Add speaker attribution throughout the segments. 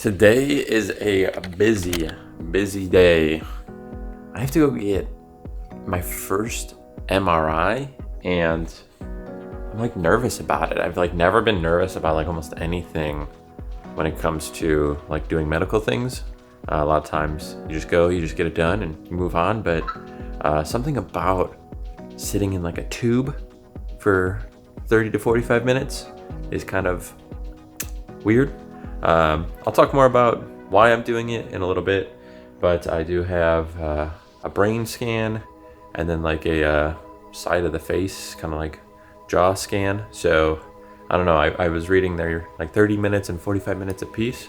Speaker 1: Today is a busy day. I have to go get my first MRI and I'm like nervous about it. I've like never been nervous about like almost anything when it comes to like doing medical things. A lot of times you just get it done and you move on. But something about sitting in like a tube for 30 to 45 minutes is kind of weird. I'll talk more about why I'm doing it in a little bit, but I do have a brain scan and then like a side of the face, kind of like jaw scan. So I don't know, I was reading they're like 30 minutes and 45 minutes a piece.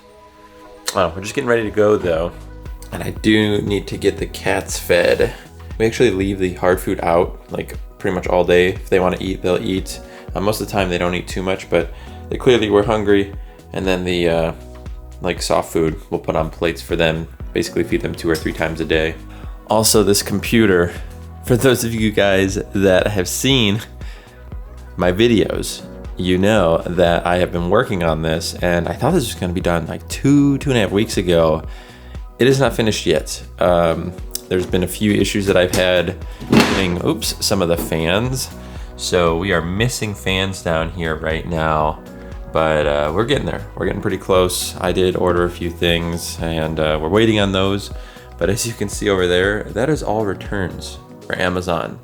Speaker 1: We're just getting ready to go though. And I do need to get the cats fed. We actually leave the hard food out like pretty much all day. If they want to eat, they'll eat. Most of the time they don't eat too much, but they clearly were hungry. And then the like soft food we'll put on plates for them, basically feed them 2 or 3 times a day. Also, this computer, for those of you guys that have seen my videos, you know that I have been working on this and I thought this was gonna be done like 2.5 weeks ago. It is not finished yet. There's been a few issues that I've had doing, some of the fans. So we are missing fans down here right now. But we're getting there. We're getting pretty close. I did order a few things and we're waiting on those. But as you can see over there, that is all returns for Amazon.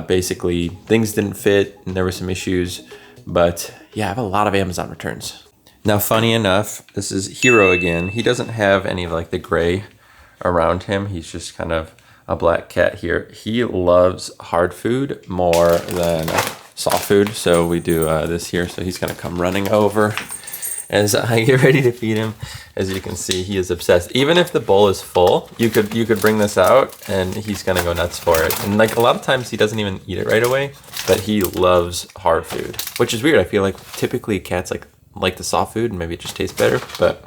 Speaker 1: Basically, things didn't fit and there were some issues. But yeah, I have a lot of Amazon returns. Now, funny enough, this is Hero again. He doesn't have any of like the gray around him. He's just kind of a black cat here. He loves hard food more than soft food, so we do this here. So he's gonna come running over as I get ready to feed him. As you can see, he is obsessed. Even if the bowl is full, you could bring this out and he's gonna go nuts for it. And like a lot of times he doesn't even eat it right away, but he loves hard food, which is weird. I feel like typically cats like the soft food and maybe it just tastes better, but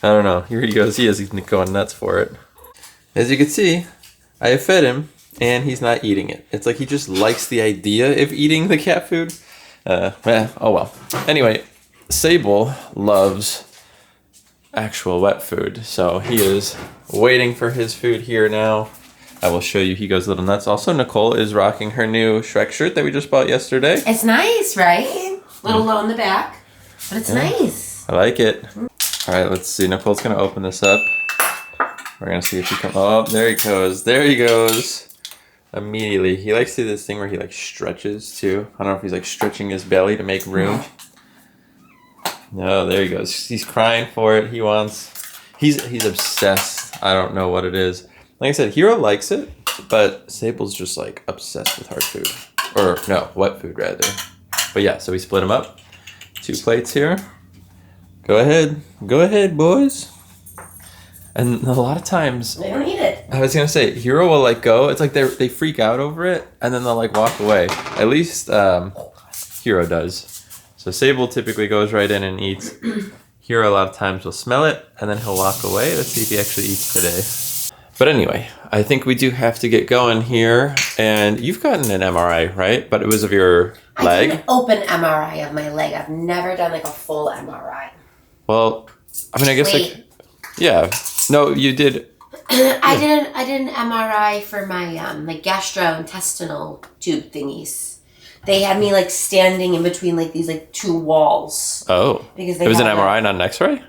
Speaker 1: I don't know. Here he goes. He's going nuts for it. As you can see, I have fed him and he's not eating it. It's like he just likes the idea of eating the cat food. Oh well. Anyway, Sable loves actual wet food. So he is waiting for his food here now. I will show you. He goes a little nuts. Also, Nicole is rocking her new Shrek shirt that we just bought yesterday.
Speaker 2: It's nice, right? A little low in the back, but it's nice.
Speaker 1: I like it. All right, let's see. Nicole's going to open this up. We're going to see if he comes. Oh, there he goes. There he goes. Immediately. He likes to do this thing where he like stretches too. I don't know if he's like stretching his belly to make room. No, there he goes. He's crying for it. He wants. He's obsessed. I don't know what it is. Like I said, Hero likes it, but Sable's just like obsessed with hard food. Or no, wet food rather. But yeah, so we split them up. 2 plates here. Go ahead, boys. And a lot of times
Speaker 2: they don't eat it.
Speaker 1: I was gonna say Hero will like go. It's like they freak out over it and then they'll like walk away. At least Hero does. So Sable typically goes right in and eats. Hero a lot of times will smell it and then he'll walk away. Let's see if he actually eats today. But anyway, I think we do have to get going here. And you've gotten an MRI, right? But it was of your leg?
Speaker 2: I did an open MRI of my leg. I've never done like a full MRI.
Speaker 1: Well, I mean, I guess like, yeah. No, you did.
Speaker 2: I did an MRI for my like gastrointestinal tube thingies. They had me like standing in between like these like 2 walls.
Speaker 1: Oh, because it was an MRI, not an X-ray.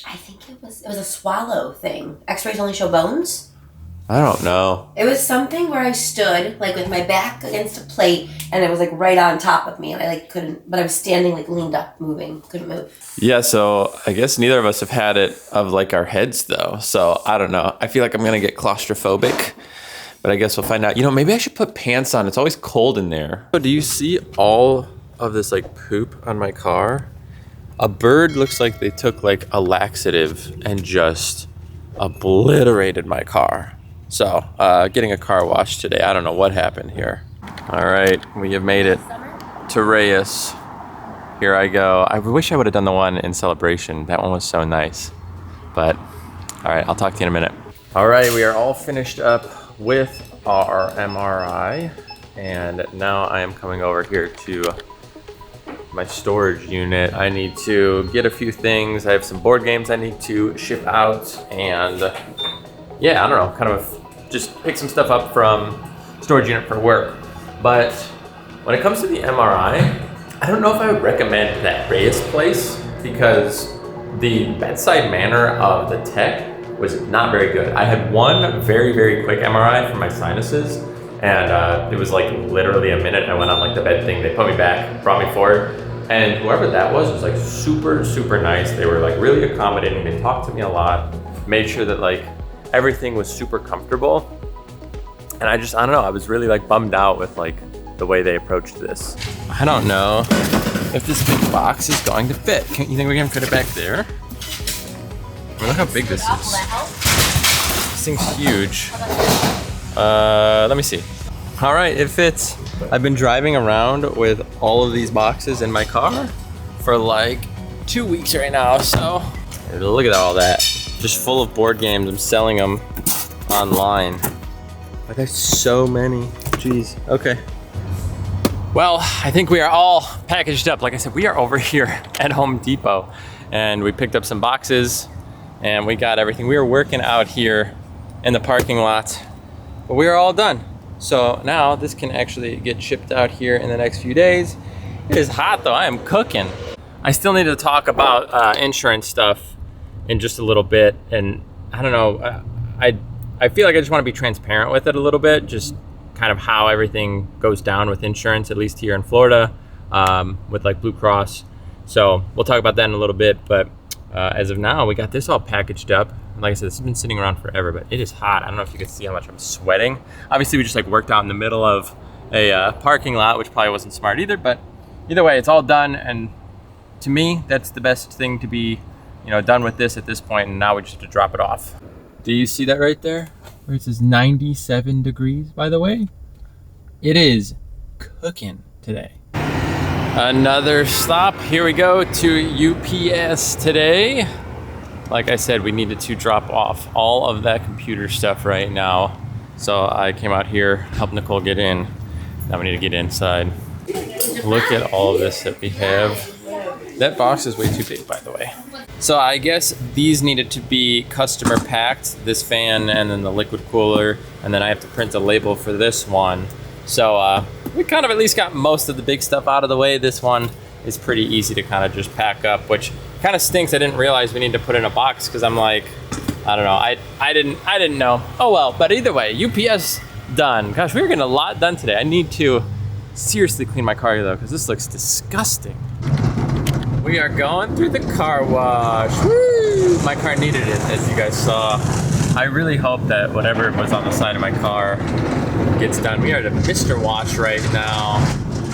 Speaker 2: I think it was a swallow thing. X-rays only show bones.
Speaker 1: I don't know.
Speaker 2: It was something where I stood like with my back against a plate and it was like right on top of me and I like couldn't, but I was standing like leaned up, moving, couldn't move.
Speaker 1: Yeah, so I guess neither of us have had it of like our heads though. So I don't know. I feel like I'm going to get claustrophobic, but I guess we'll find out. You know, maybe I should put pants on. It's always cold in there. So do you see all of this like poop on my car? A bird looks like they took like a laxative and just obliterated my car. So, getting a car wash today. I don't know what happened here. All right, we have made it to Reyes. Here I go. I wish I would have done the one in Celebration. That one was so nice. But, all right, I'll talk to you in a minute. All right, we are all finished up with our MRI. And now I am coming over here to my storage unit. I need to get a few things. I have some board games I need to ship out, and yeah, I don't know, kind of just pick some stuff up from storage unit for work. But when it comes to the MRI, I don't know if I would recommend that Reyes place because the bedside manner of the tech was not very good. I had one very, very quick MRI for my sinuses, and it was like literally a minute. I went on like the bed thing, they put me back, brought me forward, and whoever that was like super, super nice. They were like really accommodating. They talked to me a lot, made sure that like everything was super comfortable. And I don't know, I was really like bummed out with like the way they approached this. I don't know if this big box is going to fit. You think we can fit it back there? I mean, look how big this is. This thing's huge. Let me see. All right, it fits. I've been driving around with all of these boxes in my car for like 2 weeks right now, so look at all that. Just full of board games. I'm selling them online. But there's so many. Jeez. Okay. Well, I think we are all packaged up. Like I said, we are over here at Home Depot, and we picked up some boxes and we got everything. We were working out here in the parking lot, but we are all done. So now this can actually get shipped out here in the next few days. It is hot though, I am cooking. I still need to talk about insurance stuff in just a little bit. And I don't know, I feel like I just want to be transparent with it a little bit, just kind of how everything goes down with insurance, at least here in Florida, with like Blue Cross. So we'll talk about that in a little bit, but as of now, we got this all packaged up. Like I said, this has been sitting around forever, but it is hot. I don't know if you can see how much I'm sweating. Obviously, we just like worked out in the middle of a parking lot, which probably wasn't smart either, but either way, it's all done. And to me, that's the best thing to be, done with this at this point, and now we just have to drop it off. Do you see that right there? Where it says 97 degrees, by the way? It is cooking today. Another stop. Here we go to UPS today. Like I said, we needed to drop off all of that computer stuff right now. So I came out here, helped Nicole get in. Now we need to get inside. Look at all of this that we have. That box is way too big, by the way. So I guess these needed to be customer packed, this fan and then the liquid cooler, and then I have to print a label for this one. So we kind of at least got most of the big stuff out of the way. This one is pretty easy to kind of just pack up, which kind of stinks. I didn't realize we need to put in a box because I'm like, I don't know, I didn't know. Oh well, but either way, UPS done. Gosh, we were getting a lot done today. I need to seriously clean my car though, because this looks disgusting. We are going through the car wash. Woo! My car needed it, as you guys saw. I really hope that whatever was on the side of my car gets done. We are at a Mr. Wash right now.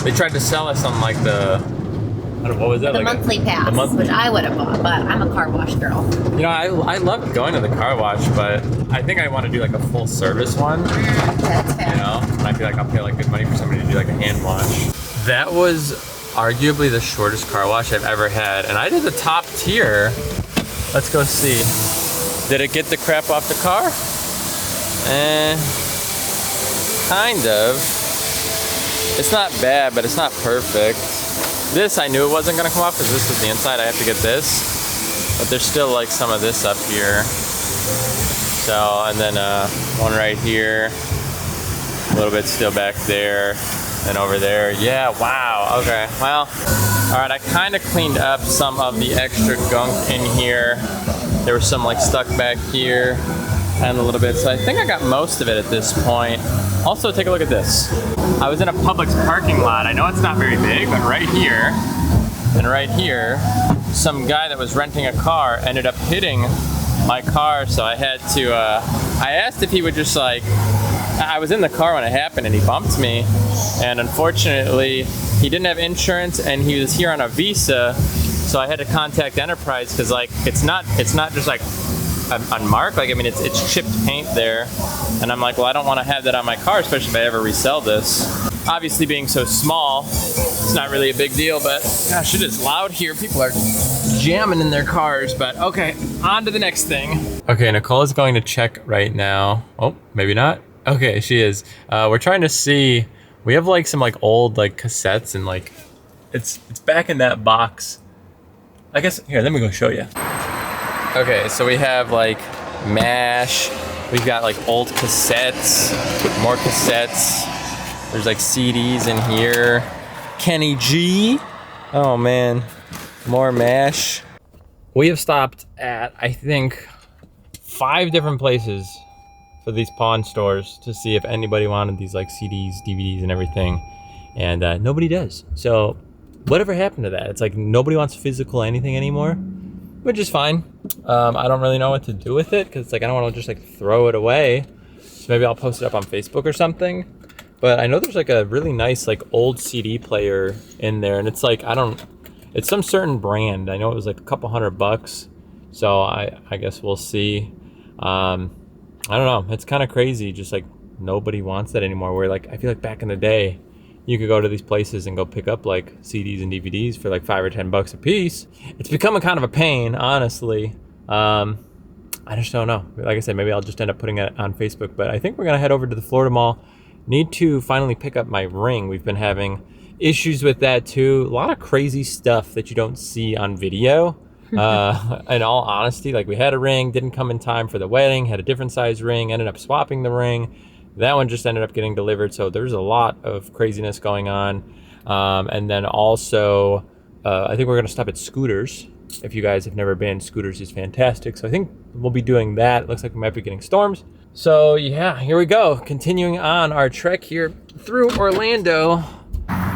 Speaker 1: They tried to sell us on like what was that?
Speaker 2: The like monthly pass, which I would have bought, but I'm a car wash girl.
Speaker 1: I love going to the car wash, but I think I want to do like a full service one.
Speaker 2: That's fair.
Speaker 1: And I feel like I'll pay like good money for somebody to do like a hand wash. That was arguably the shortest car wash I've ever had, and I did the top tier. Let's go see. Did it get the crap off the car? Kind of. It's not bad, but it's not perfect. This, I knew it wasn't gonna come off because this is the inside. I have to get this, but there's still like some of this up here. So, and then one right here, a little bit still back there, and over there. Yeah, wow, okay, well, all right, I kind of cleaned up some of the extra gunk in here. There was some like stuck back here and a little bit, so I think I got most of it at this point. Also, take a look at this. I was in a Publix parking lot. I know it's not very big, but right here and right here, some guy that was renting a car ended up hitting my car, so I had to, I asked if he would just like, I was in the car when it happened and he bumped me, and unfortunately he didn't have insurance and he was here on a visa, so I had to contact Enterprise because like it's not just like unmarked, like I mean it's chipped paint there, and I'm like, well, I don't want to have that on my car, especially if I ever resell this. Obviously being so small, it's not really a big deal, but gosh, it is loud here. People are jamming in their cars, but okay, on to the next thing. Okay, Nicole is going to check right now. Oh, maybe not. Okay, she is. We're trying to see, we have like some like old like cassettes and like it's back in that box. I guess, here, let me go show you. Okay, so we have like MASH. We've got like old cassettes, more cassettes. There's like CDs in here. Kenny G. Oh man, more MASH. We have stopped at, I think, 5 different places for these pawn stores to see if anybody wanted these like CDs, DVDs, and everything. And nobody does. So whatever happened to that? It's like nobody wants physical anything anymore, which is fine. I don't really know what to do with it because it's like I don't want to just like throw it away. So maybe I'll post it up on Facebook or something. But I know there's like a really nice like old CD player in there, and it's like it's some certain brand. I know it was like a couple $100. So I guess we'll see. I don't know. It's kind of crazy. Just like nobody wants that anymore. Where like I feel like back in the day, you could go to these places and go pick up like CDs and DVDs for like $5 or $10 a piece. It's becoming kind of a pain, honestly. I just don't know. Like I said, maybe I'll just end up putting it on Facebook. But I think we're gonna head over to the Florida Mall. Need to finally pick up my ring. We've been having issues with that too. A lot of crazy stuff that you don't see on video. In all honesty, like we had a ring, didn't come in time for the wedding, had a different size ring, ended up swapping the ring. That one just ended up getting delivered. So there's a lot of craziness going on. And then also, I think we're gonna stop at Scooters. If you guys have never been, Scooters is fantastic. So I think we'll be doing that. It looks like we might be getting storms. So yeah, here we go. Continuing on our trek here through Orlando.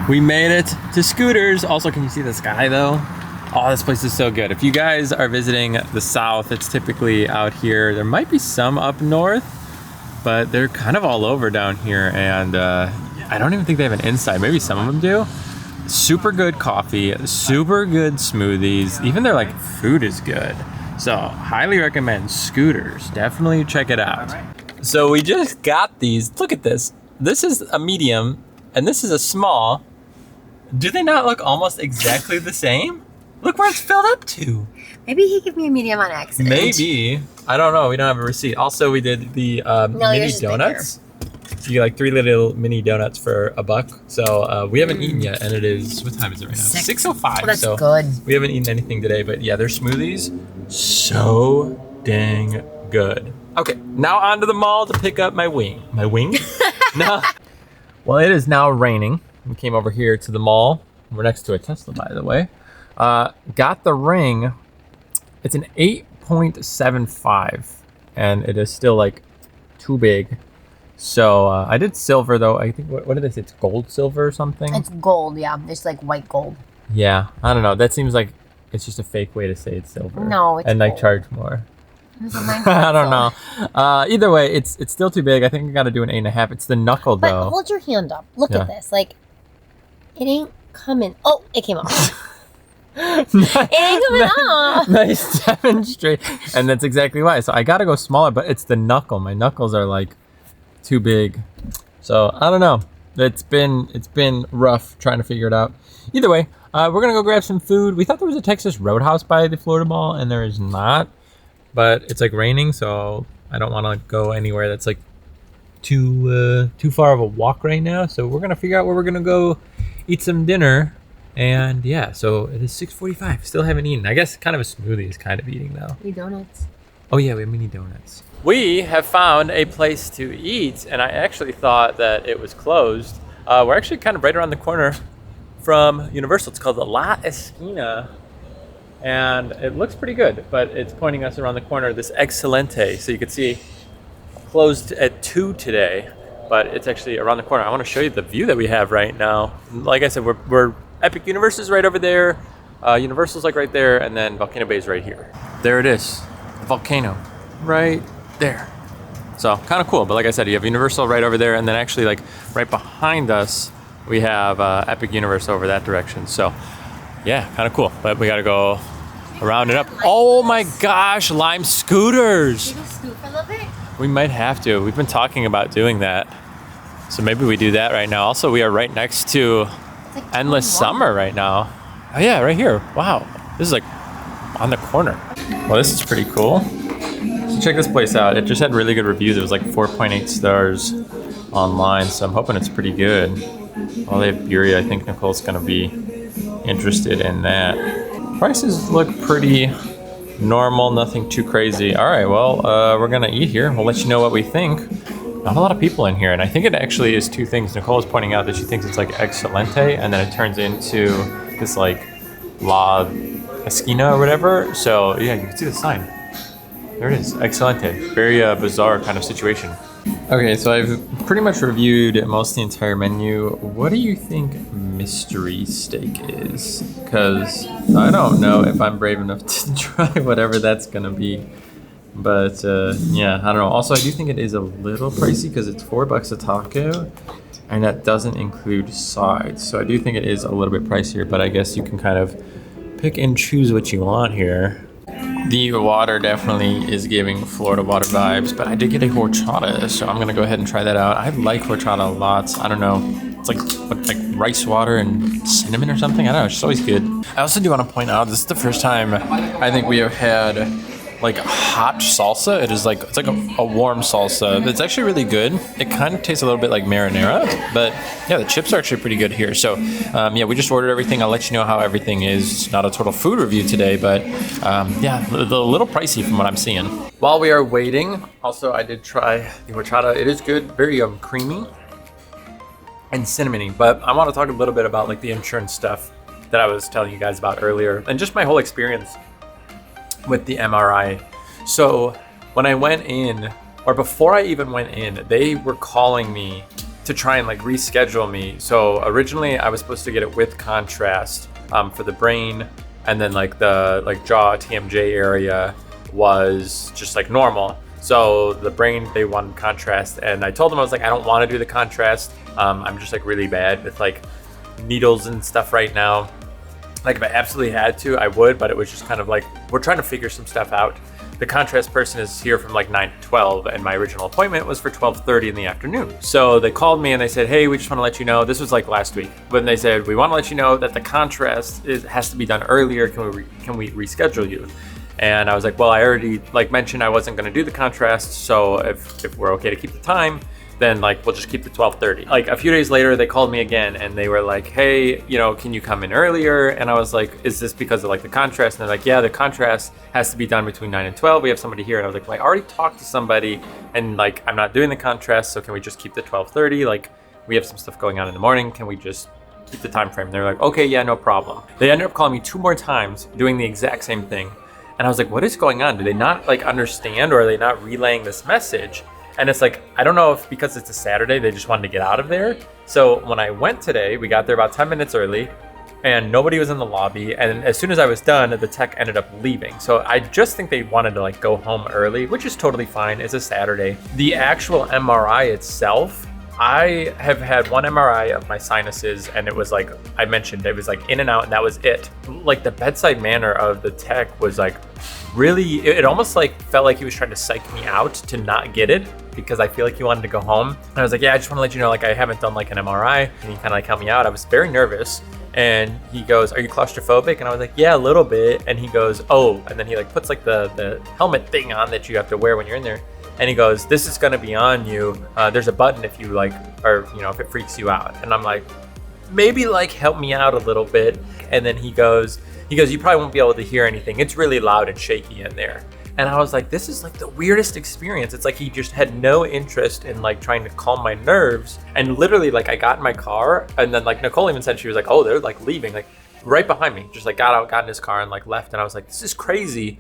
Speaker 1: We made it to Scooters. Also, can you see the sky though? Oh, this place is so good. If you guys are visiting the South, it's typically out here. There might be some up north, but they're kind of all over down here. And I don't even think they have an inside. Maybe some of them do. Super good coffee, super good smoothies. Even their like food is good. So highly recommend Scooters. Definitely check it out. So we just got these. Look at this. This is a medium and this is a small. Do they not look almost exactly the same? Look where it's filled up to.
Speaker 2: Maybe he gave me a medium on accident.
Speaker 1: Maybe. I don't know. We don't have a receipt. Also, we did the mini donuts. You get like 3 little mini donuts for $1. So we haven't eaten yet, and it is, what time is it right now? 6:05.
Speaker 2: Oh, that's
Speaker 1: so
Speaker 2: good.
Speaker 1: We haven't eaten anything today, but yeah, their smoothies, so dang good. Okay, now on to the mall to pick up my wing. My wing? No. Well, it is now raining. We came over here to the mall. We're next to a Tesla, by the way. Got the ring. It's an 8.75, and it is still like too big. So I did silver though. I think what did they say? It's gold, silver, or something.
Speaker 2: It's gold, yeah. It's like white gold.
Speaker 1: Yeah, I don't know. That seems like it's just a fake way to say it's silver.
Speaker 2: No, it's
Speaker 1: and
Speaker 2: gold.
Speaker 1: like charge more. I don't know. Either way, it's still too big. I think I got to do an 8.5. It's the knuckle though.
Speaker 2: But hold your hand up. Look at this. Like, it ain't coming. Oh, it came off. It ain't coming off. Nice
Speaker 1: demonstrate. And that's exactly why. So I got to go smaller, but it's the knuckle. My knuckles are like too big. So I don't know. It's been rough trying to figure it out. Either way, we're gonna go grab some food. We thought there was a Texas Roadhouse by the Florida Mall, and there is not. But it's like raining, so I don't want to go anywhere that's like too far of a walk right now. So we're gonna figure out where we're gonna go eat some dinner. And yeah, so it is 6:45. Still haven't eaten. I guess kind of a smoothie is kind of eating though.
Speaker 2: Eat donuts.
Speaker 1: Oh yeah, we have mini donuts. We have found a place to eat, and I actually thought that it was closed. We're actually kind of right around the corner from Universal. It's called the La Esquina, and it looks pretty good, but it's pointing us around the corner, this Excelente. So you can see closed at 2 today, but it's actually around the corner. I want to show you the view that we have right now. Like I said, we're Epic Universe is right over there. Universal's like right there, and then Volcano Bay is right here. There it is, the volcano, right there. So kind of cool, but like I said, you have Universal right over there, and then actually like right behind us, we have Epic Universe over that direction. So yeah, kind of cool, but we gotta go around it up. Oh my gosh, Lime scooters.
Speaker 2: Can you scoot for a little bit?
Speaker 1: We might have to. We've been talking about doing that. So maybe we do that right now. Also, we are right next to like Endless Summer right now. Oh yeah, right here. Wow, this is like on the corner. Well, this is pretty cool. So check this place out. It just had really good reviews. It was like 4.8 stars online, so I'm hoping it's pretty good. Well, they have Bury. I think Nicole's gonna be interested in that. Prices look pretty normal, nothing too crazy. All right, well, we're gonna eat here. We'll let you know what we think. Not a lot of people in here, and I think it actually is two things. Nicole is pointing out that she thinks it's like excelente, and then it turns into this like la esquina or whatever. So yeah, you can see the sign. There it is, excelente. Very bizarre kind of situation. Okay, so I've pretty much reviewed most of the entire menu. What do you think mystery steak is? Because I don't know if I'm brave enough to try whatever that's gonna be. But yeah, I don't know. Also, I do think it is a little pricey because it's $4 a taco, and that doesn't include sides. So I do think it is a little bit pricier, but I guess you can kind of pick and choose what you want here. The water definitely is giving Florida water vibes, but I did get a horchata, so I'm gonna go ahead and try that out. I like horchata a lot. I don't know. It's like rice water and cinnamon or something. I don't know. It's always good. I also do want to point out this is the first time I think we have had like hot salsa. It's like a warm salsa. It's actually really good. It kind of tastes a little bit like marinara, but yeah, the chips are actually pretty good here. So yeah, we just ordered everything. I'll let you know how everything is. It's not a total food review today, but yeah, a little pricey from what I'm seeing. While we are waiting, also I did try the horchata. It is good, very creamy and cinnamony. But I want to talk a little bit about like the insurance stuff that I was telling you guys about earlier, and just my whole experience with the MRI. So when I went in, or before I even went in, they were calling me to try and like reschedule me. So originally I was supposed to get it with contrast for the brain, and then like the jaw TMJ area was just like normal. So the brain, they wanted contrast, and I told them, I was like, I don't want to do the contrast. I'm just like really bad with like needles and stuff right now. Like if I absolutely had to, I would, but it was just kind of like, we're trying to figure some stuff out. The contrast person is here from like 9 to 12, and my original appointment was for 12:30 in the afternoon. So they called me and they said, hey, we just want to let you know, this was like last week, but they said, we want to let you know that the contrast has to be done earlier. Can we reschedule you? And I was like, well, I already like mentioned I wasn't going to do the contrast. So if we're okay to keep the time, then like we'll just keep the 12:30. Like a few days later, they called me again and they were like, hey, you know, can you come in earlier? And I was like, is this because of like the contrast? And they're like, yeah, the contrast has to be done between 9 and 12. We have somebody here. And I was like, well, I already talked to somebody, and like I'm not doing the contrast, so can we just keep the 12:30? Like we have some stuff going on in the morning. Can we just keep the time frame? And they're like, okay, yeah, no problem. They ended up calling me 2 more times doing the exact same thing. And I was like, what is going on? Do they not like understand, or are they not relaying this message? And it's like, I don't know if because it's a Saturday, they just wanted to get out of there. So when I went today, we got there about 10 minutes early and nobody was in the lobby. And as soon as I was done, the tech ended up leaving. So I just think they wanted to like go home early, which is totally fine. It's a Saturday. The actual MRI itself, I have had 1 MRI of my sinuses, and it was like, I mentioned, it was like in and out, and that was it. Like the bedside manner of the tech was like really, it almost like felt like he was trying to psych me out to not get it, because I feel like he wanted to go home. And I was like, yeah, I just want to let you know, like I haven't done like an MRI. And he kind of like helped me out. I was very nervous. And he goes, are you claustrophobic? And I was like, yeah, a little bit. And he goes, oh, and then he like puts like the helmet thing on that you have to wear when you're in there. And he goes, this is gonna be on you. There's a button if you like, or you know, if it freaks you out. And I'm like, maybe like help me out a little bit. And then he goes, you probably won't be able to hear anything. It's really loud and shaky in there. And I was like, this is like the weirdest experience. It's like he just had no interest in like trying to calm my nerves. And literally like I got in my car, and then like Nicole even said, she was like, oh, they're like leaving, like right behind me. Just like got out, got in his car and like left. And I was like, this is crazy.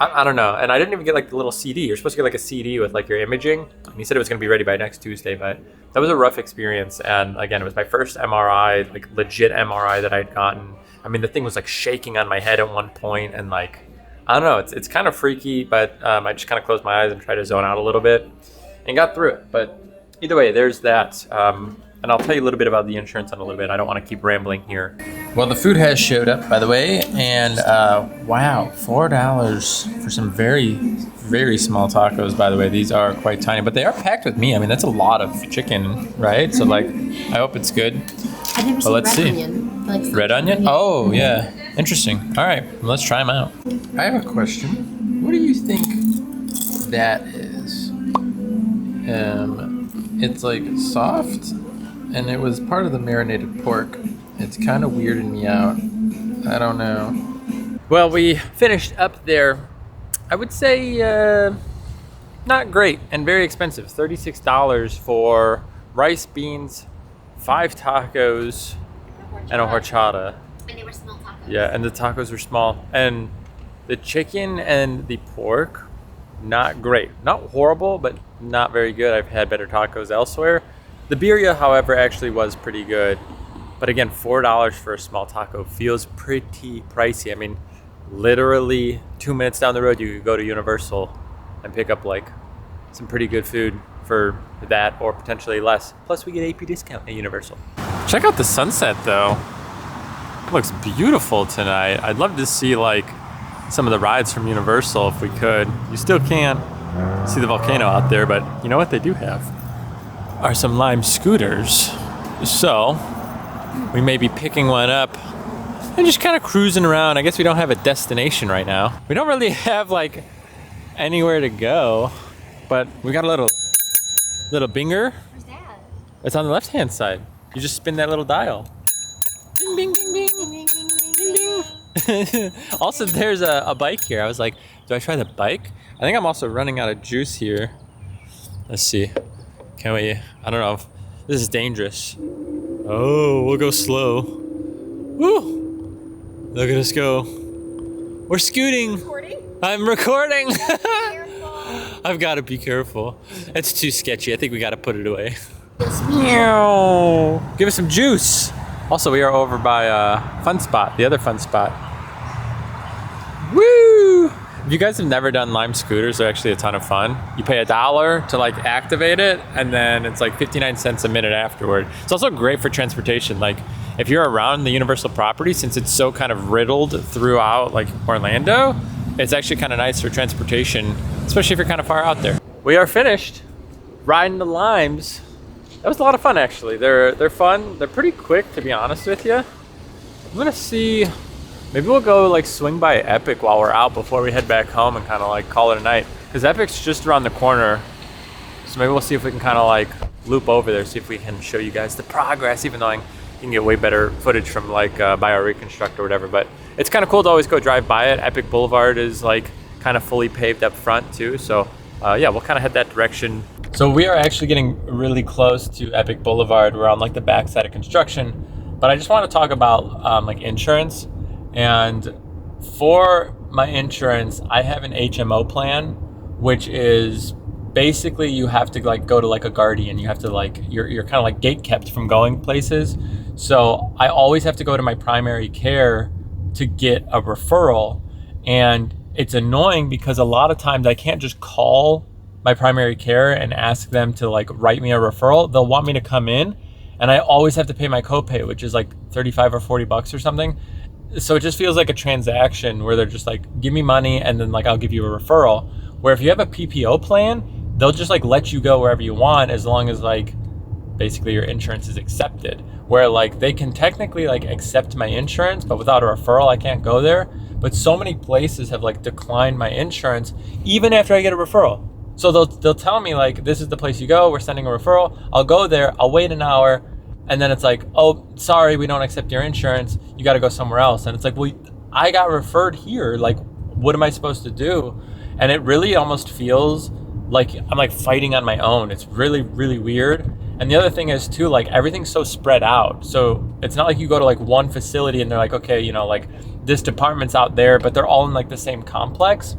Speaker 1: I don't know. And I didn't even get like the little CD. You're supposed to get like a CD with like your imaging. And he said it was going to be ready by next Tuesday, but that was a rough experience. And again, it was my first MRI, like legit MRI that I'd gotten. I mean, the thing was like shaking on my head at one point, and like, I don't know, it's kind of freaky, but I just kind of closed my eyes and tried to zone out a little bit and got through it. But either way, there's that. And I'll tell you a little bit about the insurance in a little bit. I don't want to keep rambling here. Well, the food has showed up, by the way, and wow, $4 for some very, very small tacos, by the way. These are quite tiny, but they are packed with meat. I mean, that's a lot of chicken, right? So, like, I hope it's good.
Speaker 2: I've never seen
Speaker 1: let's
Speaker 2: red
Speaker 1: see.
Speaker 2: onion. Like
Speaker 1: Red onion? Oh, yeah. Interesting. All right, let's try them out. I have a question. What do you think that is? It's like soft, and it was part of the marinated pork. It's kind of weirding me out. I don't know. Well, we finished up there. I would say not great and very expensive. $36 for rice, beans, 5 tacos, and a horchata.
Speaker 2: And they were small tacos.
Speaker 1: Yeah, and the tacos were small. And the chicken and the pork, not great. Not horrible, but not very good. I've had better tacos elsewhere. The birria, however, actually was pretty good. But again, $4 for a small taco feels pretty pricey. I mean, literally 2 minutes down the road, you could go to Universal and pick up like some pretty good food for that or potentially less. Plus, we get AP discount at Universal. Check out the sunset, though. It looks beautiful tonight. I'd love to see like some of the rides from Universal if we could. You still can't see the volcano out there, but you know what they do have are some Lime scooters. So we may be picking one up and just kind of cruising around. I guess we don't have a destination right now. We don't really have like anywhere to go, but we got a little binger.
Speaker 2: Where's that?
Speaker 1: It's on the left-hand side. You just spin that little dial. Bing, bing, bing, bing. Also, there's a bike here. I was like, do I try the bike? I think I'm also running out of juice here. Let's see. Can we? I don't know. This is dangerous. Oh, we'll go slow. Woo! Look at us go. We're scooting.
Speaker 2: Recording?
Speaker 1: I'm recording.
Speaker 2: Careful.
Speaker 1: I've got to be careful. It's too sketchy. I think we got to put it away. Meow. Give us some juice. Also, we are over by Fun Spot, the other Fun Spot. Woo! If you guys have never done Lime scooters, they're actually a ton of fun. You pay $1 to like activate it, and then it's like 59 cents a minute afterward. It's also great for transportation. Like if you're around the Universal property, since it's so kind of riddled throughout like Orlando, it's actually kind of nice for transportation, especially if you're kind of far out there. We are finished riding the Limes. That was a lot of fun, actually. They're fun. They're pretty quick, to be honest with you. I'm gonna see. Maybe we'll go like swing by Epic while we're out before we head back home and kind of like call it a night. Because Epic's just around the corner. So maybe we'll see if we can kind of like loop over there, see if we can show you guys the progress, even though you can get way better footage from like Bio Reconstruct or whatever. But it's kind of cool to always go drive by it. Epic Boulevard is like kind of fully paved up front too. So yeah, we'll kind of head that direction. So we are actually getting really close to Epic Boulevard. We're on like the backside of construction. But I just want to talk about like insurance. And for my insurance, I have an HMO plan, which is basically you have to like go to like a guardian. You have to like, you're kind of like gate kept from going places. So I always have to go to my primary care to get a referral. And it's annoying because a lot of times I can't just call my primary care and ask them to like write me a referral. They'll want me to come in and I always have to pay my copay, which is like 35 or 40 bucks or something. So it just feels like a transaction where they're just like, give me money and then like I'll give you a referral. Where if you have a PPO plan, they'll just like let you go wherever you want as long as like basically your insurance is accepted. Where like they can technically like accept my insurance, but without a referral I can't go there. But so many places have like declined my insurance even after I get a referral. So they'll tell me like, this is the place you go, we're sending a referral. I'll go there, I'll wait an hour, and then it's like, oh, sorry, we don't accept your insurance. You got to go somewhere else. And it's like, well, I got referred here. Like, what am I supposed to do? And it really almost feels like I'm like fighting on my own. It's really, really weird. And the other thing is too, like everything's so spread out. So it's not like you go to like one facility and they're like, okay, you know, like this department's out there, but they're all in like the same complex.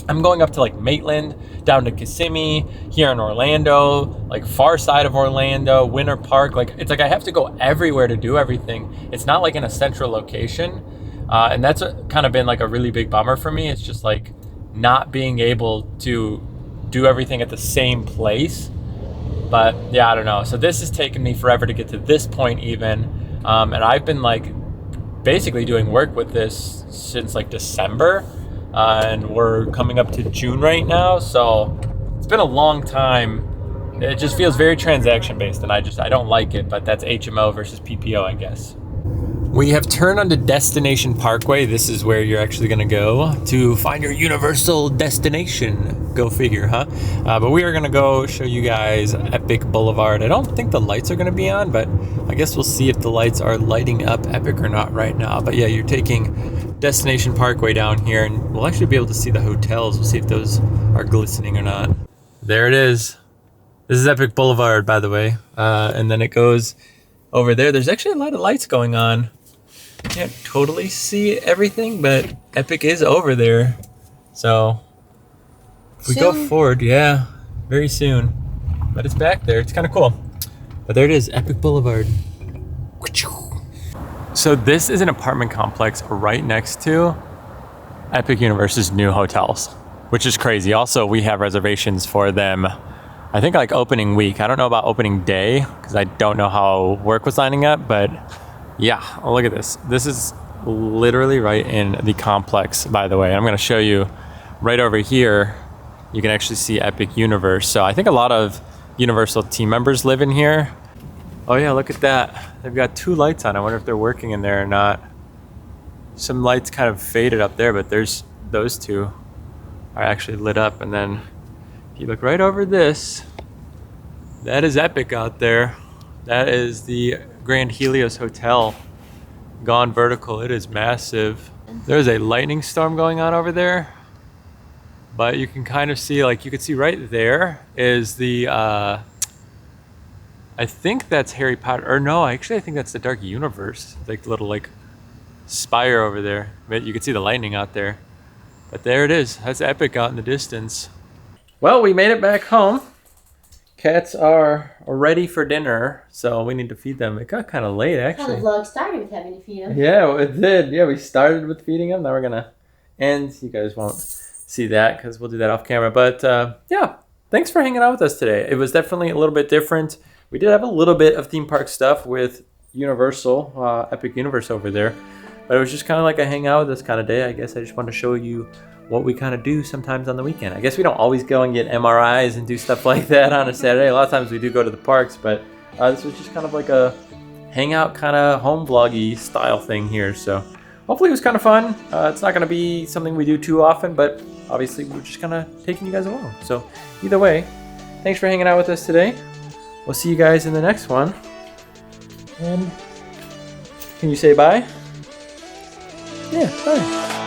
Speaker 1: I'm going up to like Maitland, down to Kissimmee, here in Orlando, like far side of Orlando, Winter Park. Like it's like I have to go everywhere to do everything. It's not like in a central location. And that's kind of been like a really big bummer for me. It's just like not being able to do everything at the same place. But yeah, I don't know. So this has taken me forever to get to this point even. And I've been like basically doing work with this since like December. And we're coming up to June right now, so it's been a long time. It just feels very transaction based, and I don't like it, but that's HMO versus PPO, I guess. We have turned onto Destination Parkway. This is where you're actually going to go to find your universal destination. Go figure, huh? But we are going to go show you guys Epic Boulevard. I don't think the lights are going to be on, but I guess we'll see if the lights are lighting up Epic or not right now. But yeah, you're taking Destination Parkway down here, and we'll actually be able to see the hotels. We'll see if those are glistening or not. There it is. This is Epic Boulevard, by the way. And then it goes over there. There's actually a lot of lights going on. Can't totally see everything, but Epic is over there. So if we go forward, yeah, very soon. But it's back there. It's kind of cool. But there it is, Epic Boulevard. So this is an apartment complex right next to Epic Universe's new hotels, which is crazy. Also, we have reservations for them, I think like opening week. I don't know about opening day because I don't know how work was lining up, but yeah, look at this. This is literally right in the complex, by the way. I'm going to show you right over here. You can actually see Epic Universe. So I think a lot of Universal team members live in here. Oh yeah, look at that. They've got 2 lights on. I wonder if they're working in there or not. Some lights kind of faded up there, but there's those 2 are actually lit up. And then if you look right over this, that is Epic out there. That is the Grand Helios Hotel gone vertical. It is massive. There's a lightning storm going on over there, but you can kind of see, like you can see right there is the I think that's Harry Potter, or no, actually I think that's the Dark Universe, like the little like spire over there. But you can see the lightning out there. But there it is. That's Epic out in the distance. Well, we made it back home. Cats are ready for dinner, so we need to feed them. It got kind of late, actually.
Speaker 2: The vlog started with having to feed them.
Speaker 1: Yeah, it did. Yeah, we started with feeding them. Now we're going to end. You guys won't see that because we'll do that off camera. But yeah, thanks for hanging out with us today. It was definitely a little bit different. We did have a little bit of theme park stuff with Universal, Epic Universe over there. But it was just kind of like a hangout this kind of day. I guess I just wanted to show you what we kind of do sometimes on the weekend. I guess we don't always go and get MRIs and do stuff like that on a Saturday. A lot of times we do go to the parks, but this was just kind of like a hangout kind of home vloggy style thing here. So hopefully it was kind of fun. It's not going to be something we do too often, but obviously we're just kind of taking you guys along. So either way, thanks for hanging out with us today. We'll see you guys in the next one. And can you say bye? Yeah, bye.